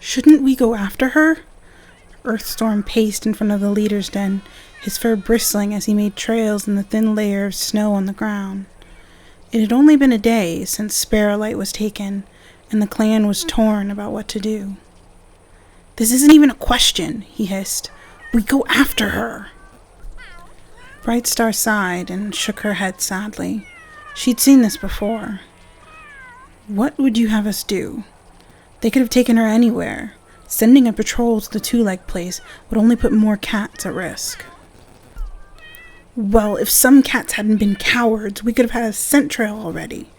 Shouldn't we go after her? Earthstorm paced in front of the leader's den, his fur bristling as he made trails in the thin layer of snow on the ground. It had only been a day since Sparrow was taken, and the clan was torn about what to do. This isn't even a question, he hissed. We go after her. Brightstar sighed and shook her head sadly. She'd seen this before. What would you have us do? They could have taken her anywhere. Sending a patrol to the two-leg place would only put more cats at risk. Well, if some cats hadn't been cowards, we could have had a scent trail already.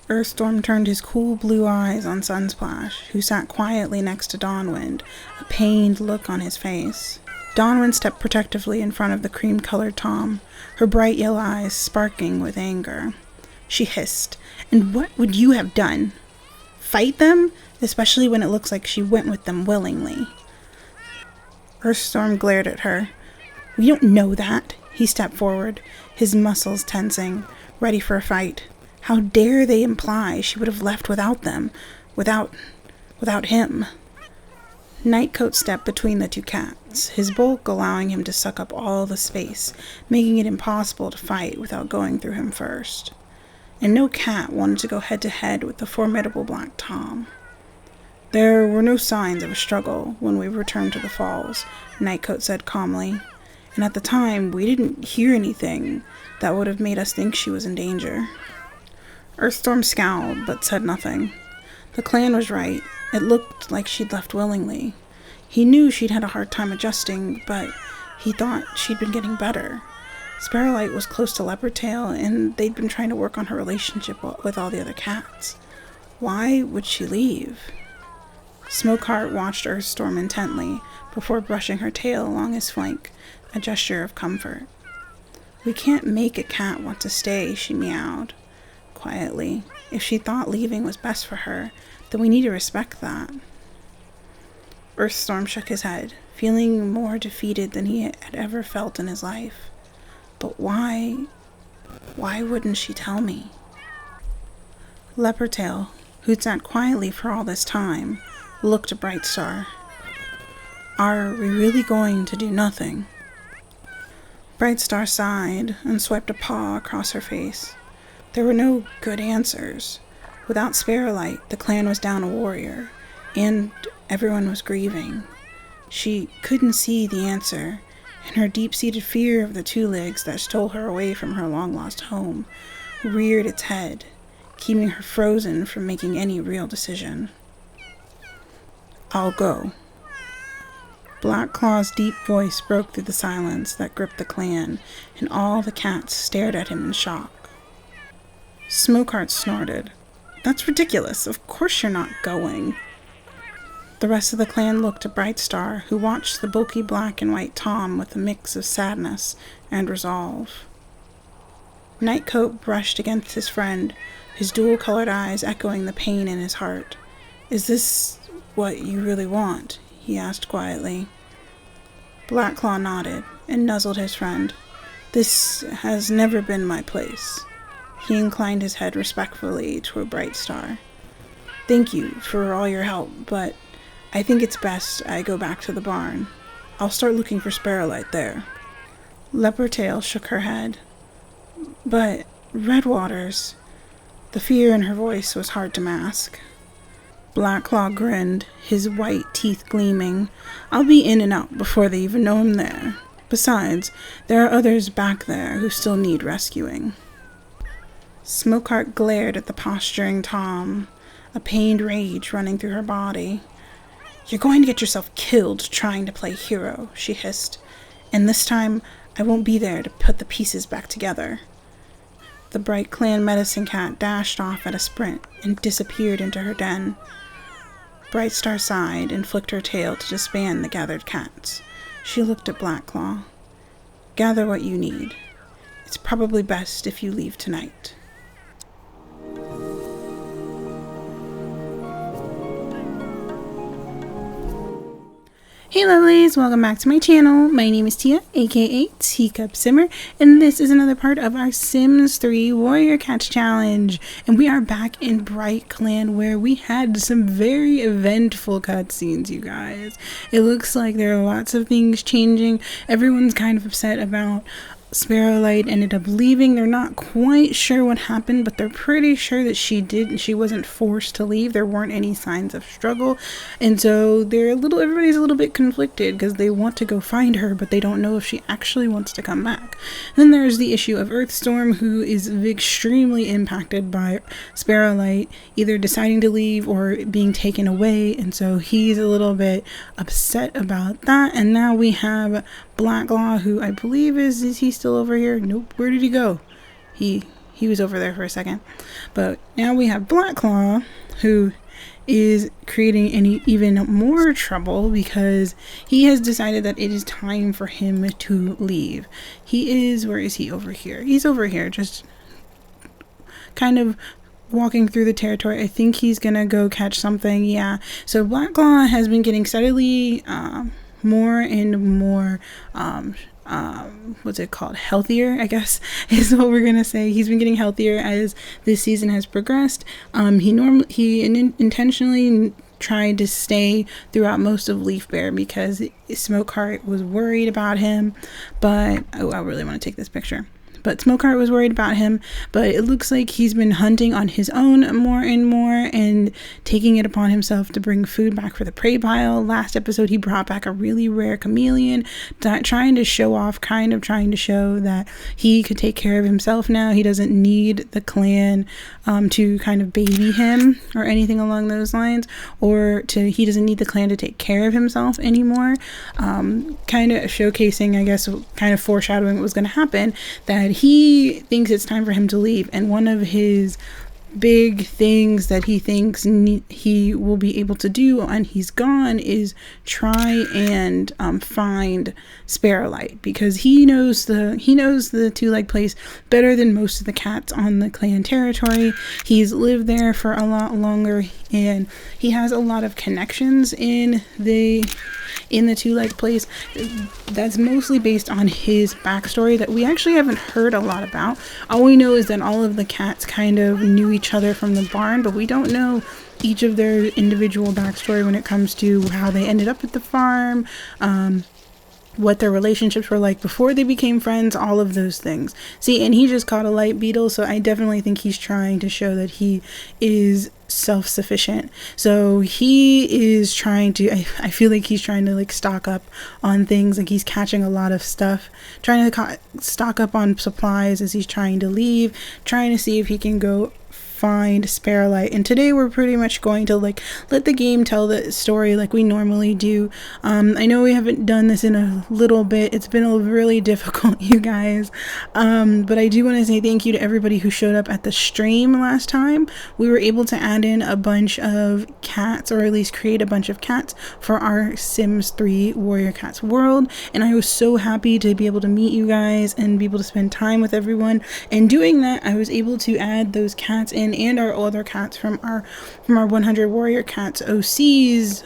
Earthstorm turned his cool blue eyes on Sunsplash, who sat quietly next to Dawnwind, a pained look on his face. Dawnwind stepped protectively in front of the cream-colored Tom, her bright yellow eyes sparkling with anger. She hissed, "And what would you have done? Fight them? Especially when it looks like she went with them willingly." Earthstorm glared at her. "We don't know that." He stepped forward, his muscles tensing, ready for a fight. How dare they imply she would have left without them, without him? Nightcoat stepped between the two cats, his bulk allowing him to suck up all the space, making it impossible to fight without going through him first. And no cat wanted to go head-to-head with the formidable Black Tom. There were no signs of a struggle when we returned to the falls, Nightcoat said calmly, and at the time we didn't hear anything that would have made us think she was in danger. Earthstorm scowled, but said nothing. The clan was right. It looked like she'd left willingly. He knew she'd had a hard time adjusting, but he thought she'd been getting better. Sparrow was close to Leopardtail, and they'd been trying to work on her relationship with all the other cats. Why would she leave? Smokeheart watched Earthstorm intently before brushing her tail along his flank, a gesture of comfort. "We can't make a cat want to stay," she meowed quietly. "If she thought leaving was best for her, then we need to respect that." Earthstorm shook his head, feeling more defeated than he had ever felt in his life. But why wouldn't she tell me? Leopardtail, who'd sat quietly for all this time, looked at Brightstar. "Are we really going to do nothing?" Brightstar sighed and swiped a paw across her face. There were no good answers. Without Sparrow, the clan was down a warrior, and everyone was grieving. She couldn't see the answer, and her deep-seated fear of the two legs that stole her away from her long-lost home reared its head, keeping her frozen from making any real decision. "I'll go." Blackclaw's deep voice broke through the silence that gripped the clan, and all the cats stared at him in shock. Smokeheart snorted. "That's ridiculous. Of course you're not going." The rest of the clan looked at Brightstar, who watched the bulky black and white Tom with a mix of sadness and resolve. Nightcoat brushed against his friend, his dual-colored eyes echoing the pain in his heart. "Is this what you really want?" he asked quietly. Blackclaw nodded and nuzzled his friend. "This has never been my place." He inclined his head respectfully toward Brightstar. "Thank you for all your help, but I think it's best I go back to the barn. I'll start looking for Sparrow there." Leopardtail shook her head. "But Redwaters..." The fear in her voice was hard to mask. Blackclaw grinned, his white teeth gleaming. "I'll be in and out before they even know I'm there. Besides, there are others back there who still need rescuing." Smokeheart glared at the posturing Tom, a pained rage running through her body. "You're going to get yourself killed trying to play hero," she hissed. "And this time, I won't be there to put the pieces back together." The Bright Clan medicine cat dashed off at a sprint and disappeared into her den. Brightstar sighed and flicked her tail to disband the gathered cats. She looked at Blackclaw. "Gather what you need. It's probably best if you leave tonight." Hey lovelies, welcome back to my channel. My name is Tia, aka Teacup Simmer, and this is another part of our Sims 3 Warrior Cats Challenge. And we are back in Bright Clan where we had some very eventful cutscenes, you guys. It looks like there are lots of things changing. Everyone's kind of upset about Sparrow ended up leaving. They're not quite sure what happened, but they're pretty sure that she wasn't forced to leave. There weren't any signs of struggle, and so everybody's a little bit conflicted because they want to go find her, but they don't know if she actually wants to come back. Then there's the issue of Earthstorm, who is extremely impacted by Sparrow either deciding to leave or being taken away, and so he's a little bit upset about that. And now we have Blacklaw, who I believe is he still over here? Nope. Where did he go? He was over there for a second. But now we have Blacklaw, who is creating even more trouble because he has decided that it is time for him to leave. Where is he? Over here. He's over here, just kind of walking through the territory. I think he's gonna go catch something. Yeah. So Blacklaw has been getting steadily more and more what's it called, healthier, I guess is what we're gonna say. He's been getting healthier as this season has progressed. He intentionally tried to stay throughout most of Leaf Bear because Smokeheart was worried about him, but I really want to take this picture. But Smokeheart was worried about him, but it looks like he's been hunting on his own more and more and taking it upon himself to bring food back for the prey pile. Last episode, he brought back a really rare chameleon, trying to show that he could take care of himself now. He doesn't need the clan to kind of baby him or anything along those lines, he doesn't need the clan to take care of himself anymore. Kind of showcasing, I guess, kind of foreshadowing what was going to happen, that he thinks it's time for him to leave. And one of his big things that he thinks he will be able to do when he's gone is try and find Sparrow, because he knows the two-leg place better than most of the cats on the clan territory. He's lived there for a lot longer, and he has a lot of connections in the two-leg place. That's mostly based on his backstory that we actually haven't heard a lot about. All we know is that all of the cats kind of knew each other from the barn, but we don't know each of their individual backstory when it comes to how they ended up at the farm, what their relationships were like before they became friends, all of those things. See, and he just caught a light beetle, so I definitely think he's trying to show that he is self-sufficient. So he is trying to, I feel like he's trying to stock up on things, like he's catching a lot of stuff, trying to stock up on supplies as he's trying to leave, trying to see if he can go find Sparrow. And today we're pretty much going to let the game tell the story like we normally do. I know we haven't done this in a little bit. It's been really difficult, you guys, but I do want to say thank you to everybody who showed up at the stream last time. We were able to add in a bunch of cats, or at least create a bunch of cats for our Sims 3 Warrior Cats world, and I was so happy to be able to meet you guys and be able to spend time with everyone. And doing that, I was able to add those cats in and our other cats from our 100 Warrior Cats OCs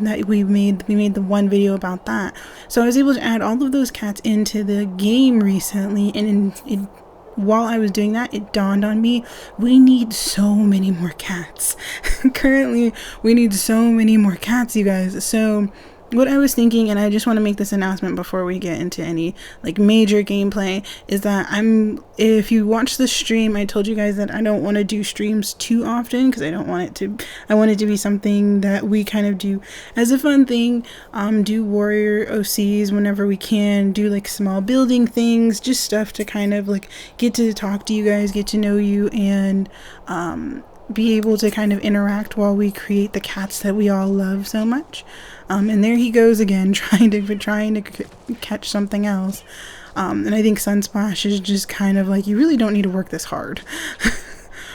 that we made the one video about that. So I was able to add all of those cats into the game recently, and while I was doing that, it dawned on me, we need so many more cats. Currently, we need so many more cats, you guys. So what I was thinking, and I just want to make this announcement before we get into any major gameplay, is that if you watch the stream, I told you guys that I don't want to do streams too often because I want it to be something that we kind of do as a fun thing, do warrior OCs whenever we can, do small building things, just stuff to kind of get to talk to you guys, get to know you, and be able to kind of interact while we create the cats that we all love so much. And there he goes again, trying to catch something else. And I think Sunsplash is just kind of you really don't need to work this hard.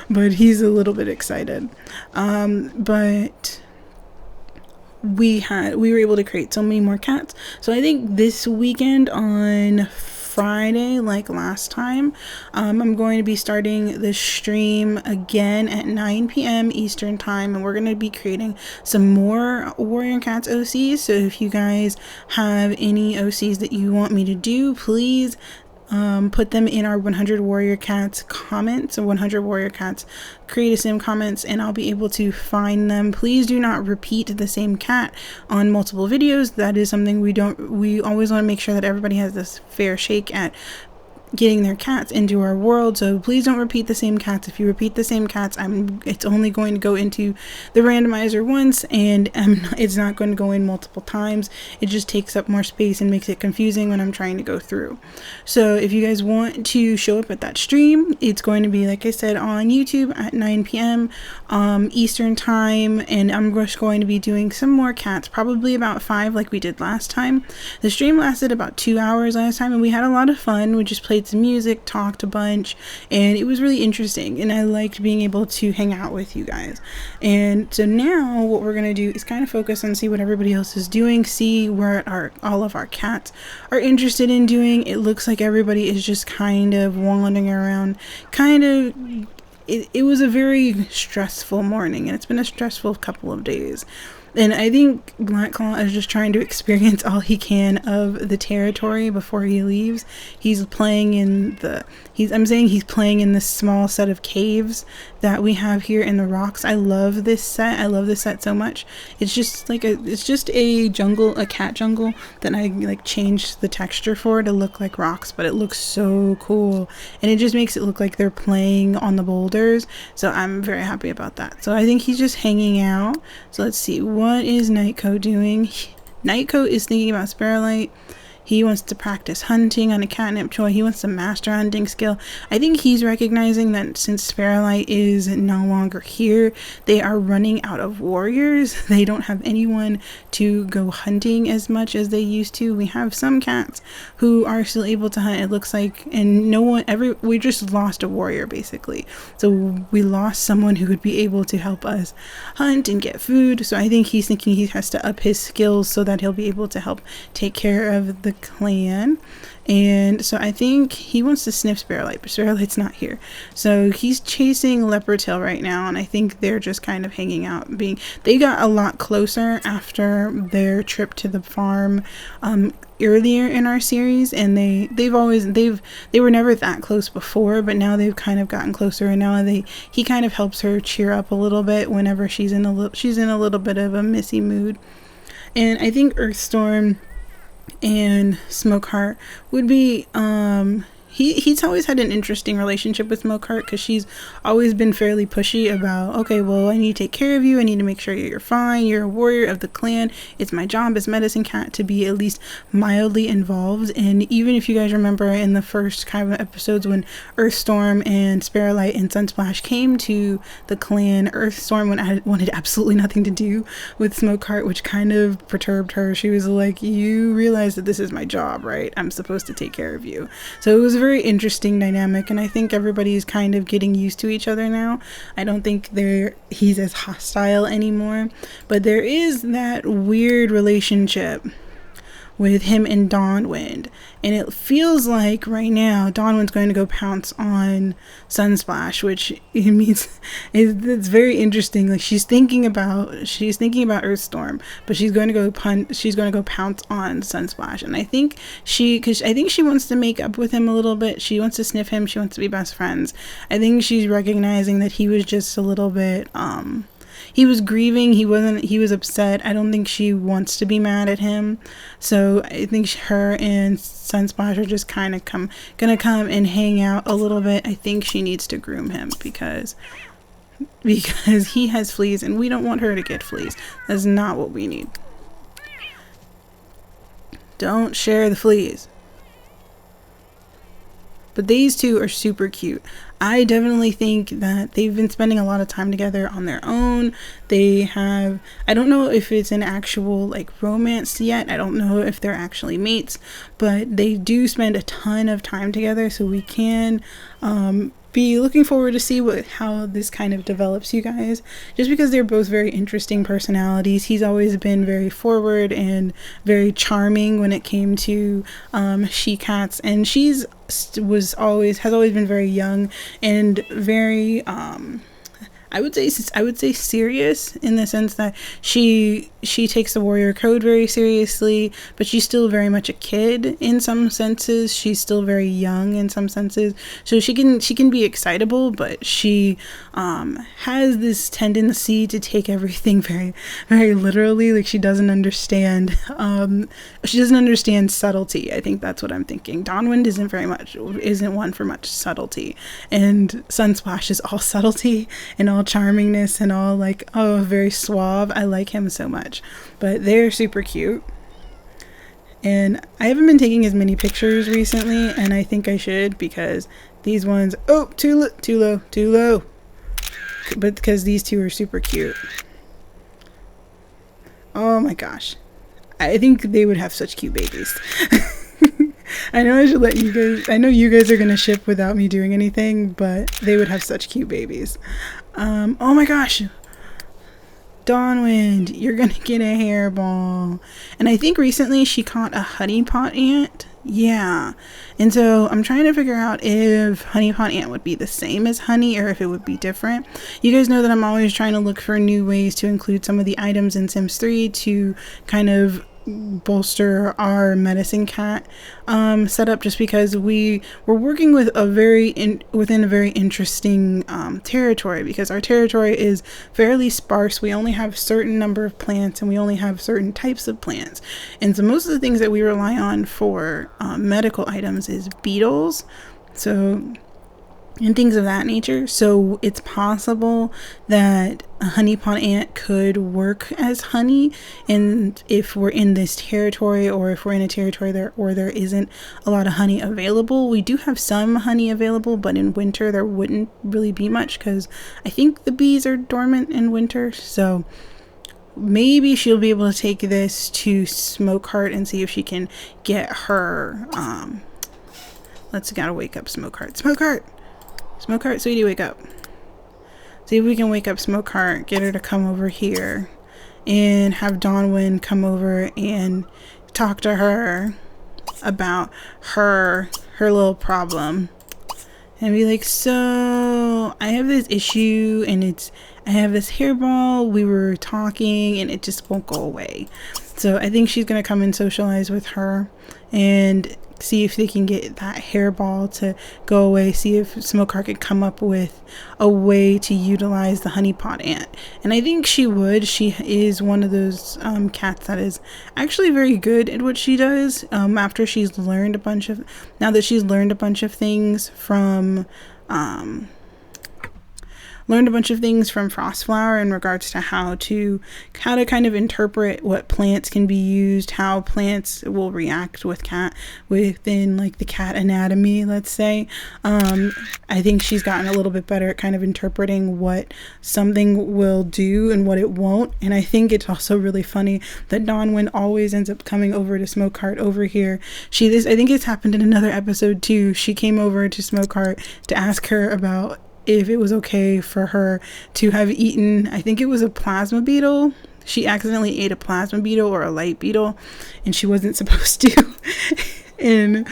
But he's a little bit excited. But we were able to create so many more cats. So I think this weekend on Friday like last time. I'm going to be starting the stream again at 9 p.m. Eastern time, and we're going to be creating some more Warrior Cats OCs. So if you guys have any OCs that you want me to do, please put them in our 100 Warrior Cats comments, or 100 Warrior Cats Create a Sim comments, and I'll be able to find them. Please do not repeat the same cat on multiple videos. That is something we always want to make sure that everybody has this fair shake at getting their cats into our world. So please don't repeat the same cats. If you repeat the same cats, it's only going to go into the randomizer once, and it's not going to go in multiple times. It just takes up more space and makes it confusing when I'm trying to go through. So if you guys want to show up at that stream, it's going to be, like I said, on YouTube at 9 p.m. Eastern time, and I'm just going to be doing some more cats, probably about 5 like we did last time. The stream lasted about 2 hours last time, and we had a lot of fun. We just played some music, talked a bunch, and it was really interesting, and I liked being able to hang out with you guys. And so now what we're going to do is kind of focus on see what everybody else is doing, see where all of our cats are interested in doing. It looks like everybody is just kind of wandering around, it was a very stressful morning, and it's been a stressful couple of days. And I think Black Claw is just trying to experience all he can of the territory before he leaves. He's playing in he's playing in this small set of caves that we have here in the rocks. I love this set. I love this set so much. It's just like a jungle, a cat jungle that I like changed the texture for to look like rocks, but it looks so cool. And it just makes it look like they're playing on the boulders. So I'm very happy about that. So I think he's just hanging out. So let's see. What is Nightcoat doing? Nightcoat is thinking about Sparrow. He wants to practice hunting on a catnip toy. He wants to master hunting skill. I think he's recognizing that since Sparrow is no longer here, they are running out of warriors. They don't have anyone to go hunting as much as they used to. We have some cats who are still able to hunt, it looks like, and we just lost a warrior basically. So we lost someone who would be able to help us hunt and get food. So I think he's thinking he has to up his skills so that he'll be able to help take care of the clan. And so I think he wants to sniff Sparrowlight, but Sparrowlight's not here. So he's chasing Leopardtail right now, and I think they're just kind of hanging out. They got a lot closer after their trip to the farm earlier in our series, and they were never that close before, but now they've kind of gotten closer, and now he kind of helps her cheer up a little bit whenever she's in a little bit of a missy mood. And I think Earthstorm and Smokeheart would be he's always had an interesting relationship with Smokeheart, because she's always been fairly pushy about, okay, well, I need to take care of you, I need to make sure you're fine, you're a warrior of the clan, it's my job as Medicine Cat to be at least mildly involved. And even if you guys remember in the first kind of episodes when Earthstorm and Sparrowlight and Sunsplash came to the clan, Earthstorm wanted absolutely nothing to do with Smokeheart, which kind of perturbed her. She was like, you realize that this is my job, right? I'm supposed to take care of you. So it was a very interesting dynamic, and I think everybody's kind of getting used to each other now. I don't think he's as hostile anymore, but there is that weird relationship with him and Dawnwind, and it feels like right now Dawnwind's going to go pounce on Sunsplash, which it means it's very interesting. Like she's thinking about Earthstorm, but she's going to go pounce on Sunsplash, and I think she wants to make up with him a little bit. She wants to sniff him. She wants to be best friends. I think she's recognizing that he was just a little bit he was grieving, he was upset. I don't think she wants to be mad at him. So I think her and Sunsplash are just kind of gonna come and hang out a little bit. I think she needs to groom him because he has fleas, and we don't want her to get fleas. That's not what we need. Don't share the fleas. But these two are super cute. I definitely think that they've been spending a lot of time together on their own. I don't know if it's an actual like romance yet. I don't know if they're actually mates, but they do spend a ton of time together, so we can be looking forward to see how this kind of develops, you guys, just because they're both very interesting personalities. He's always been very forward and very charming when it came to she cats, and has always been very young and very I would say serious, in the sense that she takes the warrior code very seriously, but she's still very much a kid in some senses. She's still very young in some senses, so she can be excitable, but she has this tendency to take everything very, very literally. Like, she doesn't understand subtlety. I think that's what I'm thinking. Dawnwind isn't one for much subtlety, and Sunsplash is all subtlety and all charmingness and all like, oh, very suave. I like him so much, but they're super cute. And I haven't been taking as many pictures recently, and I think I should, because these ones, oh, too low, but because these two are super cute. Oh my gosh, I think they would have such cute babies. I know I should let you guys, I know you guys are gonna ship without me doing anything, but they would have such cute babies. Oh my gosh, Dawnwind, you're gonna get a hairball. And I think recently she caught a honeypot ant. Yeah, and so I'm trying to figure out if honeypot ant would be the same as honey, or if it would be different. You guys know that I'm always trying to look for new ways to include some of the items in Sims 3 to kind of bolster our medicine cat setup, just because we're working with within a very interesting territory, because our territory is fairly sparse. We only have a certain number of plants, and we only have certain types of plants, and so most of the things that we rely on for medical items is beetles, and things of that nature. So it's possible that a honeypot ant could work as honey, and if we're in this territory, or if we're in a territory where there isn't a lot of honey available. We do have some honey available, but in winter there wouldn't really be much, because I think the bees are dormant in winter. So maybe she'll be able to take this to Smokeheart and see if she can get her let's gotta wake up Smokeheart, sweetie, wake up. See if we can wake up Smokeheart, get her to come over here, and have Dawnwind come over and talk to her about her little problem, and be like, so I have this issue, and I have this hairball, we were talking and it just won't go away. So I think she's gonna come and socialize with her and see if they can get that hairball to go away, see if Smokeheart can come up with a way to utilize the honeypot ant. And I think she would. She is one of those cats that is actually very good at what she does, now that she's learned a bunch of things from Frostflower in regards to how to kind of interpret what plants can be used, how plants will react within like the cat anatomy, let's say. I think she's gotten a little bit better at kind of interpreting what something will do and what it won't. And I think it's also really funny that Dawnwind always ends up coming over to Smokeheart over here. I think it's happened in another episode too. She came over to Smokeheart to ask her about if it was okay for her to have eaten, I think it was a plasma beetle. She accidentally ate a plasma beetle or a light beetle, and she wasn't supposed to. And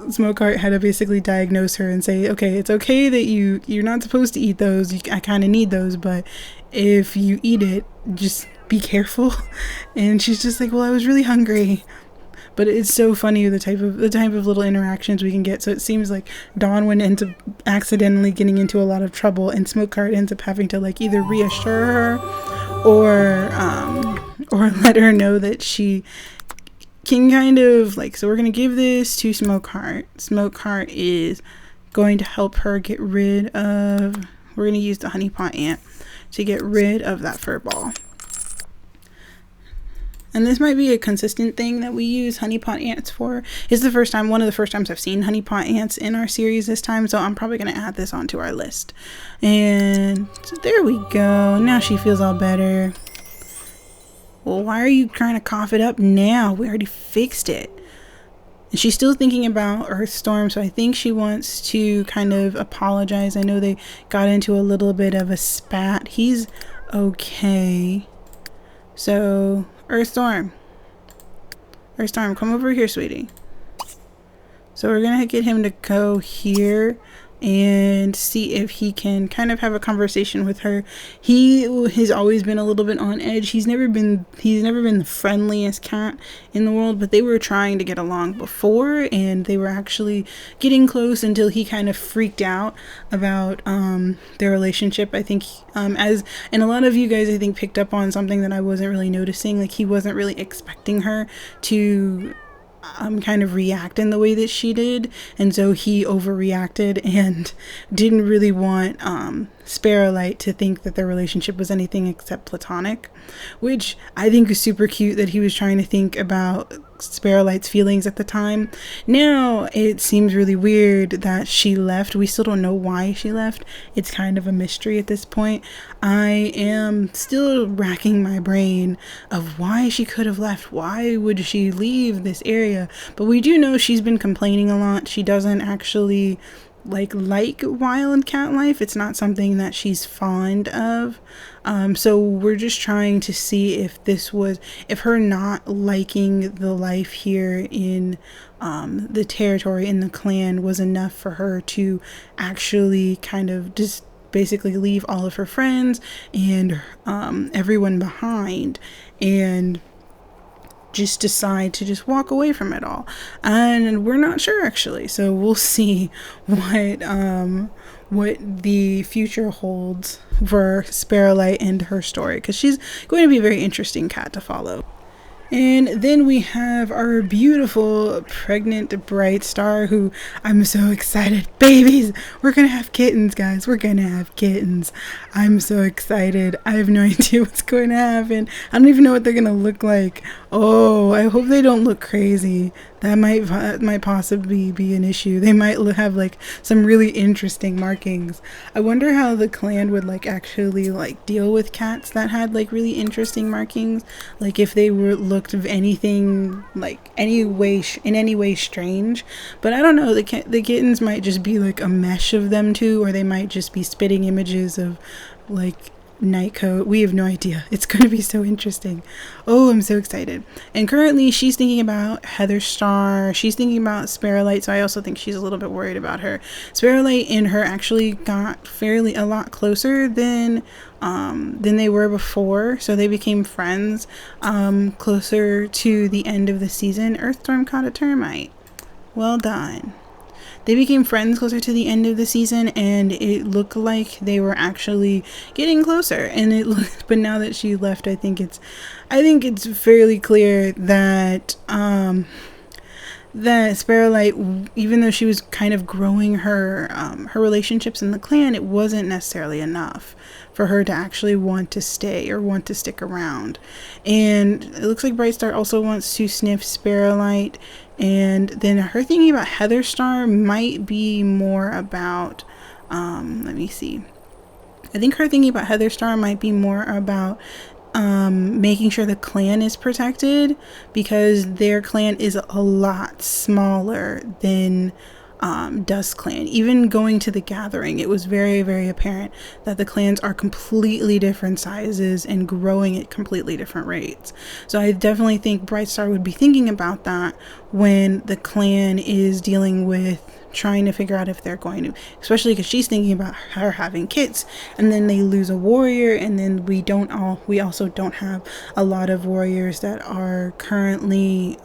Smokeheart had to basically diagnose her and say, okay, it's okay that you're not supposed to eat those. I kind of need those, but if you eat it, just be careful. And she's just like, well, I was really hungry. But it's so funny the type of little interactions we can get. So it seems like Dawnwind ends up accidentally getting into a lot of trouble, and Smokeheart ends up having to like either reassure her or let her know that she can kind of like. So we're gonna give this to Smokeheart. Smokeheart is going to help her get rid of. We're gonna use the honeypot ant to get rid of that fur ball. And this might be a consistent thing that we use honeypot ants for. It's one of the first times I've seen honeypot ants in our series this time, so I'm probably going to add this onto our list. And so there we go. Now she feels all better. Well, why are you trying to cough it up now? We already fixed it. And she's still thinking about Earthstorm, so I think she wants to kind of apologize. I know they got into a little bit of a spat. He's okay. So, Earthstorm, come over here, sweetie. So we're gonna get him to go here and see if he can kind of have a conversation with her. He has always been a little bit on edge. He's never been the friendliest cat in the world, but they were trying to get along before, and they were actually getting close until he kind of freaked out about their relationship. I think and a lot of you guys I think picked up on something that I wasn't really noticing. Like, he wasn't really expecting her to kind of react in the way that she did, and so he overreacted and didn't really want Sparrowlight to think that their relationship was anything except platonic, which I think is super cute that he was trying to think about Sparrowlight's feelings at the time. Now it seems really weird that she left. We still don't know why she left. It's kind of a mystery at this point. I am still racking my brain of why she could have left. Why would she leave this area? But we do know she's been complaining a lot. She doesn't actually like wild cat life. It's not something that she's fond of. So we're just trying to see if her not liking the life here in the territory, in the clan, was enough for her to actually kind of just basically leave all of her friends and everyone behind and just decide to just walk away from it all. And we're not sure, actually, so we'll see what the future holds for Sparrowlight and her story, because she's going to be a very interesting cat to follow. And then we have our beautiful pregnant Bright Star, who I'm so excited. Babies! We're gonna have kittens, guys. We're gonna have kittens. I'm so excited. I have no idea what's going to happen. I don't even know what they're gonna look like. Oh, I hope they don't look crazy. That might possibly be an issue. They might have like some really interesting markings. I wonder how the clan would like actually like deal with cats that had like really interesting markings. Like if they looked of anything like in any way strange. But I don't know. The kittens might just be like a mesh of them two, or they might just be spitting images of like Nightcoat. We have no idea. It's going to be so interesting. Oh, I'm so excited. And currently she's thinking about Heather Star. She's thinking about Sparrowlight, so I also think she's a little bit worried about her. Sparrowlight and her actually got a lot closer than they were before, so they became friends closer to the end of the season. Earthstorm caught a termite. Well done. They became friends closer to the end of the season, and it looked like they were actually getting closer. But now that she left, I think it's fairly clear that Sparrowlight, even though she was kind of growing her relationships in the clan, it wasn't necessarily enough for her to actually want to stay or want to stick around. And it looks like Brightstar also wants to sniff Sparrowlight. And then her thinking about Heather Star might be more about, let me see. I think her thinking about Heather Star might be more about making sure the clan is protected, because their clan is a lot smaller than Dusk Clan. Even going to the gathering, it was very, very apparent that the clans are completely different sizes and growing at completely different rates. So I definitely think Brightstar would be thinking about that when the clan is dealing with trying to figure out if they're going to, especially because she's thinking about her having kids, and then they lose a warrior, and then we also don't have a lot of warriors that are currently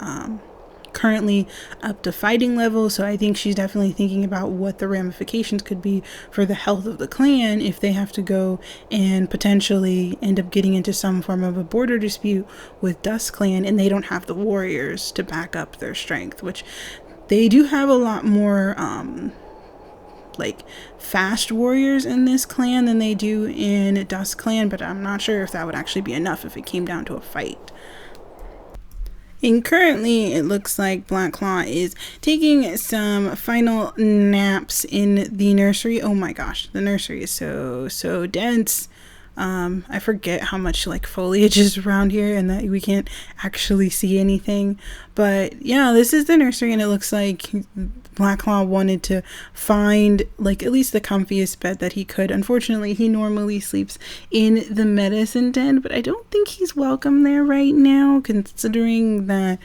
up to fighting level. So I think she's definitely thinking about what the ramifications could be for the health of the clan if they have to go and potentially end up getting into some form of a border dispute with Dusk Clan, and they don't have the warriors to back up their strength, which they do have a lot more like fast warriors in this clan than they do in Dusk Clan, but I'm not sure if that would actually be enough if it came down to a fight. And currently it looks like Black Claw is taking some final naps in the nursery. Oh my gosh, the nursery is so dense. I forget how much like foliage is around here and that we can't actually see anything. But yeah, this is the nursery, and it looks like Blacklaw wanted to find like at least the comfiest bed that he could. Unfortunately, he normally sleeps in the medicine den, but I don't think he's welcome there right now, considering that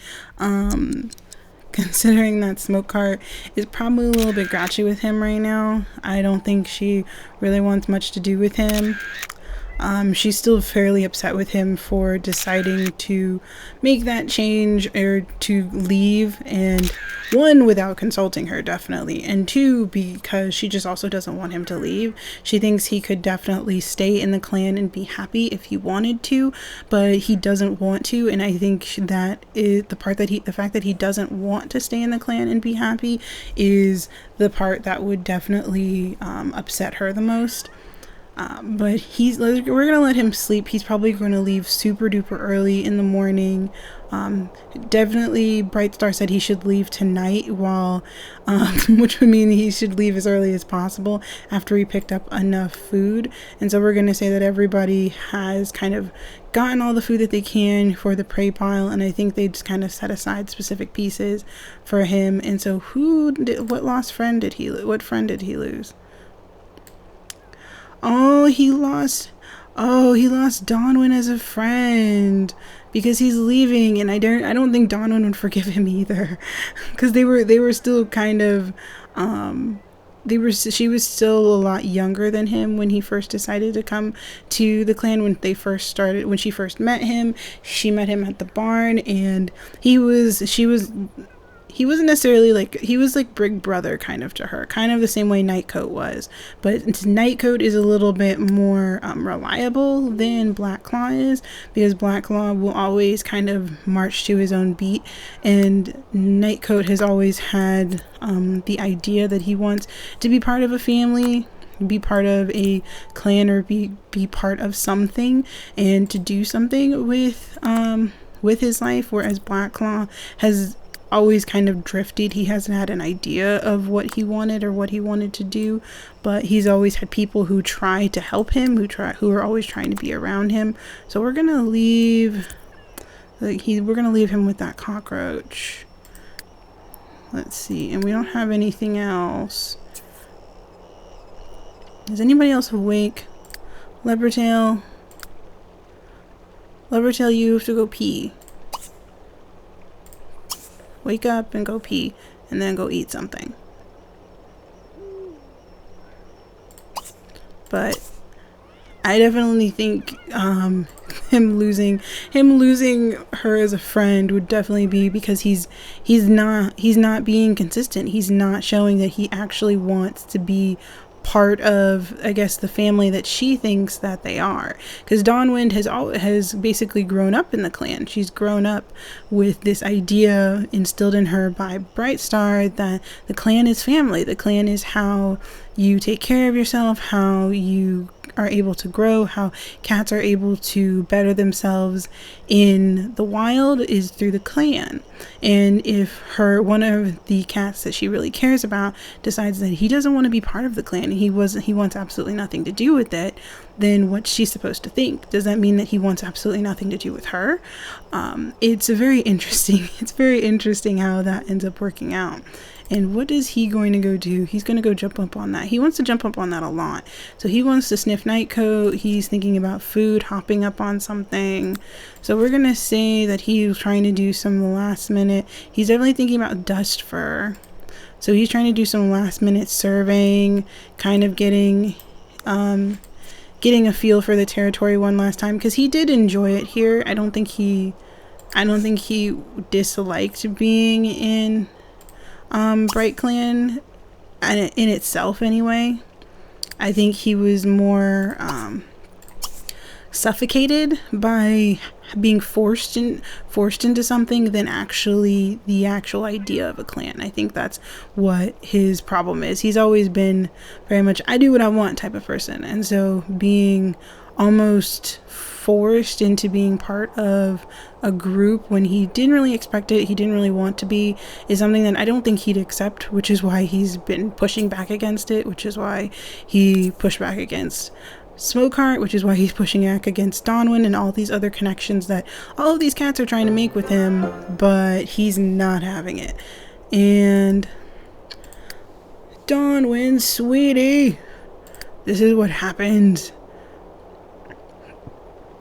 Smoke Cart is probably a little bit grouchy with him right now. I don't think she really wants much to do with him. She's still fairly upset with him for deciding to make that change or to leave, and one, without consulting her, definitely, and two, because she just also doesn't want him to leave. She thinks he could definitely stay in the clan and be happy if he wanted to, but he doesn't want to, and I think that is the fact that he doesn't want to stay in the clan and be happy is the part that would definitely upset her the most. But we're gonna let him sleep. He's probably going to leave super duper early in the morning. Definitely Bright Star said he should leave tonight, which would mean he should leave as early as possible after he picked up enough food. And so we're going to say that everybody has kind of gotten all the food that they can for the prey pile, and I think they just kind of set aside specific pieces for him. And so what friend did he lose? Oh, he lost Donwin as a friend because he's leaving, and I don't think Donwin would forgive him either, because they were still kind of she was still a lot younger than him when he first decided to come to the clan. When she first met him, she met him at the barn, and he wasn't necessarily like, he was like big brother kind of to her, kind of the same way Nightcoat was, but Nightcoat is a little bit more reliable than Blacklaw is, because Blacklaw will always kind of march to his own beat, and Nightcoat has always had the idea that he wants to be part of a family, be part of a clan, or be part of something, and to do something with his life, whereas Blacklaw has always kind of drifted. He hasn't had an idea of what he wanted or what he wanted to do, but he's always had people who try to help him, who are always trying to be around him. So we're gonna leave him with that cockroach. Let's see, and we don't have anything else. Is anybody else awake? Leopardtail, you have to go pee. Wake up and go pee, and then go eat something. But I definitely think him losing her as a friend would definitely be because he's not being consistent. He's not showing that he actually wants to be part of, I guess, the family that she thinks that they are, because Dawnwind has basically grown up in the clan. She's grown up with this idea instilled in her by Brightstar that the clan is family. The clan is how you take care of yourself, how you are able to grow, how cats are able to better themselves in the wild is through the clan. And if one of the cats that she really cares about decides that he doesn't want to be part of the clan, he wants absolutely nothing to do with it, then what's she supposed to think? Does that mean that he wants absolutely nothing to do with her? It's very interesting how that ends up working out. And what is he going to go do? He's going to go jump up on that. He wants to jump up on that a lot. So he wants to sniff Nightcoat. He's thinking about food, hopping up on something. So we're going to say that he's trying to do some last minute. He's definitely thinking about Dust Fur. So he's trying to do some last minute surveying, kind of getting a feel for the territory one last time, because he did enjoy it here. I don't think he disliked being in Bright Clan in itself anyway. I think he was more suffocated by being forced into something than actually the actual idea of a clan. I think that's what his problem is. He's always been very much I do what I want type of person, and so being almost forced into being part of a group when he didn't really expect it, he didn't really want to be, is something that I don't think he'd accept, which is why he's been pushing back against it, which is why he pushed back against Smokeheart, which is why he's pushing back against Dawnwind and all these other connections that all of these cats are trying to make with him, but he's not having it. And Dawnwind, sweetie, this is what happens.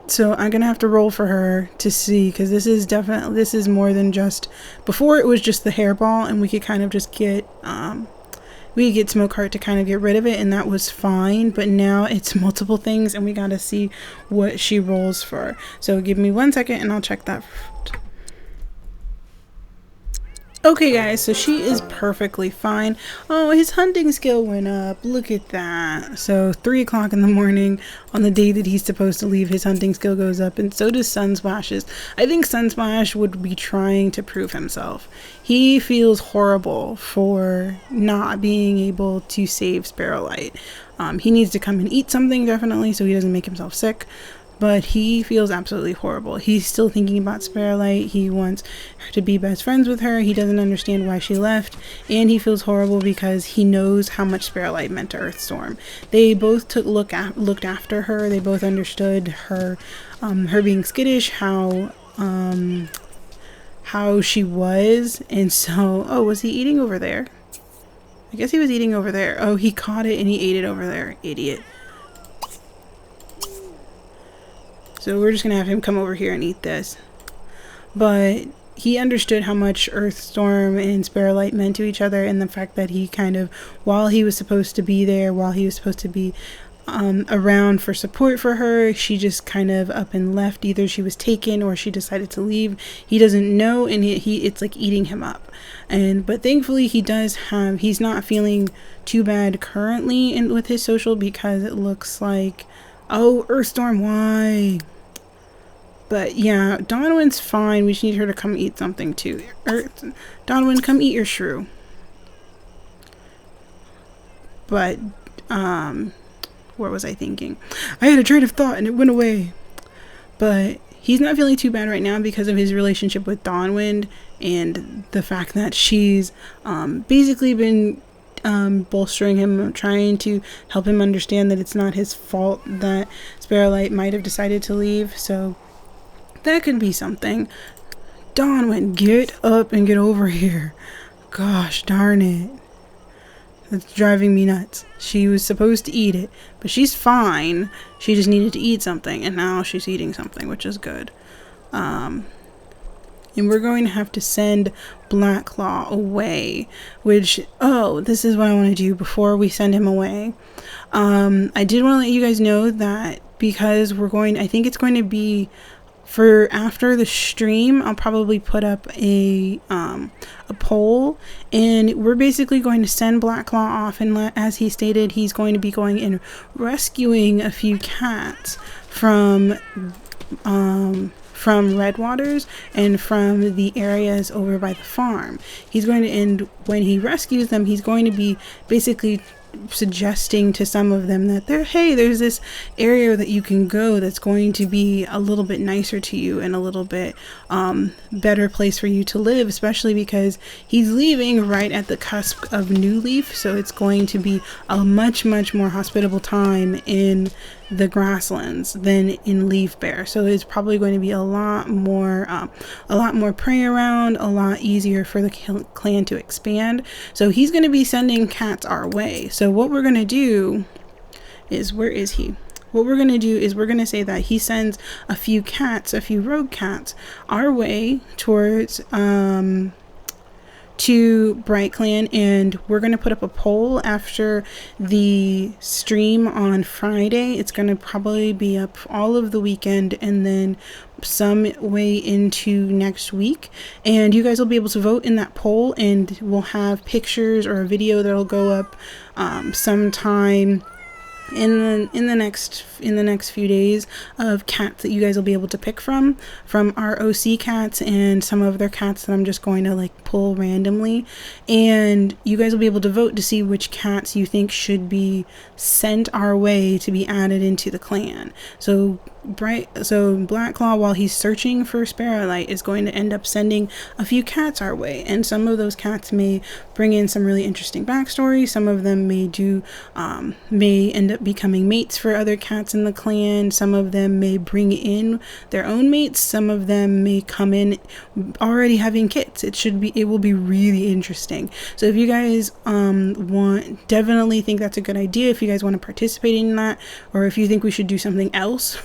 So I'm gonna have to roll for her to see, because this is more than just, before it was just the hairball and we could kind of just get Smokeheart to kind of get rid of it and that was fine, but now it's multiple things and we gotta see what she rolls for. So give me 1 second and I'll check that. Okay guys, so she is perfectly fine. Oh, his hunting skill went up. Look at that. So 3 o'clock in the morning on the day that he's supposed to leave, his hunting skill goes up, and so does Sunsplash's. I think Sunsplash would be trying to prove himself. He feels horrible for not being able to save Sparrowlight. He needs to come and eat something definitely so he doesn't make himself sick. But he feels absolutely horrible. He's still thinking about Sparrowlight. He wants her to be best friends with her. He doesn't understand why she left. And he feels horrible because he knows how much Sparrowlight meant to Earthstorm. They both looked after her. They both understood her being skittish, how she was. And so, oh, was he eating over there? I guess he was eating over there. Oh, he caught it and he ate it over there. Idiot. So we're just going to have him come over here and eat this. But he understood how much Earthstorm and Sparrowlight meant to each other, and the fact that he kind of, while he was supposed to be there, while he was supposed to be around for support for her, she just kind of up and left. Either she was taken or she decided to leave. He doesn't know, and it's like eating him up. But thankfully he's not feeling too bad currently with his social, because it looks like, oh, Earthstorm, why? But yeah, Dawnwind's fine. We just need her to come eat something too. Dawnwind, come eat your shrew. But, what was I thinking? I had a train of thought and it went away. But he's not feeling too bad right now because of his relationship with Dawnwind and the fact that she's basically been bolstering him, trying to help him understand that it's not his fault that Sparrowlight might have decided to leave. So that could be something. Dawnwind, get up and get over here. Gosh darn it. That's driving me nuts. She was supposed to eat it, but she's fine. She just needed to eat something, and now she's eating something, which is good. And we're going to have to send Blackclaw away, which, oh, this is what I want to do before we send him away. I did want to let you guys know that because I think it's going to be for after the stream, I'll probably put up a poll, and we're basically going to send Blackclaw off, and as he stated, he's going to be going and rescuing a few cats from Redwaters and from the areas over by the farm. He's going to, and when he rescues them, he's going to be basically suggesting to some of them that there's this area that you can go that's going to be a little bit nicer to you and a little bit better place for you to live, especially because he's leaving right at the cusp of New Leaf, so it's going to be a much more hospitable time in the grasslands than in Leaf Bear. So it's probably going to be a lot more prey around, a lot easier for the clan to expand. So he's going to be sending cats our way. So what we're going to do is, where is he? What we're going to do is we're going to say that he sends a few rogue cats our way towards to Bright Clan, and we're going to put up a poll after the stream on Friday. It's going to probably be up all of the weekend and then some way into next week, and you guys will be able to vote in that poll, and we'll have pictures or a video that'll go up sometime in the next few days of cats that you guys will be able to pick from our OC cats and some of their cats that I'm just going to like pull randomly, and you guys will be able to vote to see which cats you think should be sent our way to be added into the clan. So Blackclaw, while he's searching for Sparrowlight, is going to end up sending a few cats our way, and some of those cats may bring in some really interesting backstory. Some of them may end up becoming mates for other cats in the clan. Some of them may bring in their own mates. Some of them may come in already having kits. It will be really interesting. So if you guys definitely think that's a good idea, if you guys want to participate in that, or if you think we should do something else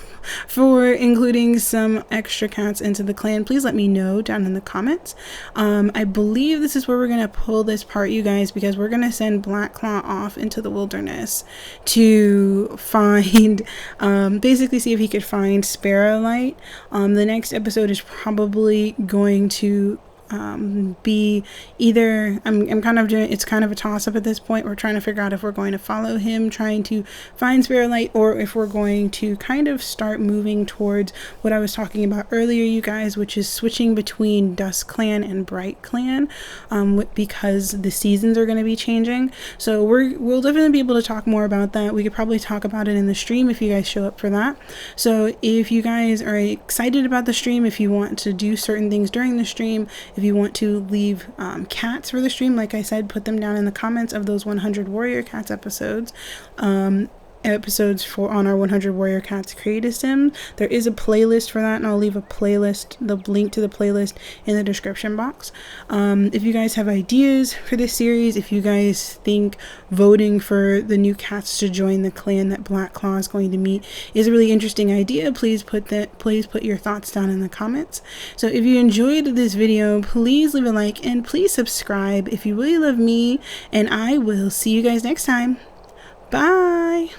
for including some extra cats into the clan, please let me know down in the comments. I believe this is where we're going to pull this part, you guys, because we're going to send Blackclaw off into the wilderness to find, basically see if he could find Sparrowlight. The next episode is probably going to be either it's kind of a toss-up at this point. We're trying to figure out if we're going to follow him trying to find Sparrowlight, or if we're going to kind of start moving towards what I was talking about earlier, you guys, which is switching between Dusk Clan and Bright Clan, because the seasons are going to be changing. So we'll definitely be able to talk more about that. We could probably talk about it in the stream if you guys show up for that. So if you guys are excited about the stream, if you want to do certain things during the stream, if you want to leave cats for the stream, like I said, put them down in the comments of those 100 Warrior Cats episodes. Episodes on our 100 Warrior Cats Creative Sim. There is a playlist for that, and I'll leave the link to the playlist in the description box. If you guys have ideas for this series, if you guys think voting for the new cats to join the clan that Blackclaw is going to meet is a really interesting idea, please put your thoughts down in the comments. So if you enjoyed this video, please leave a like and please subscribe if you really love me, and I will see you guys next time. Bye!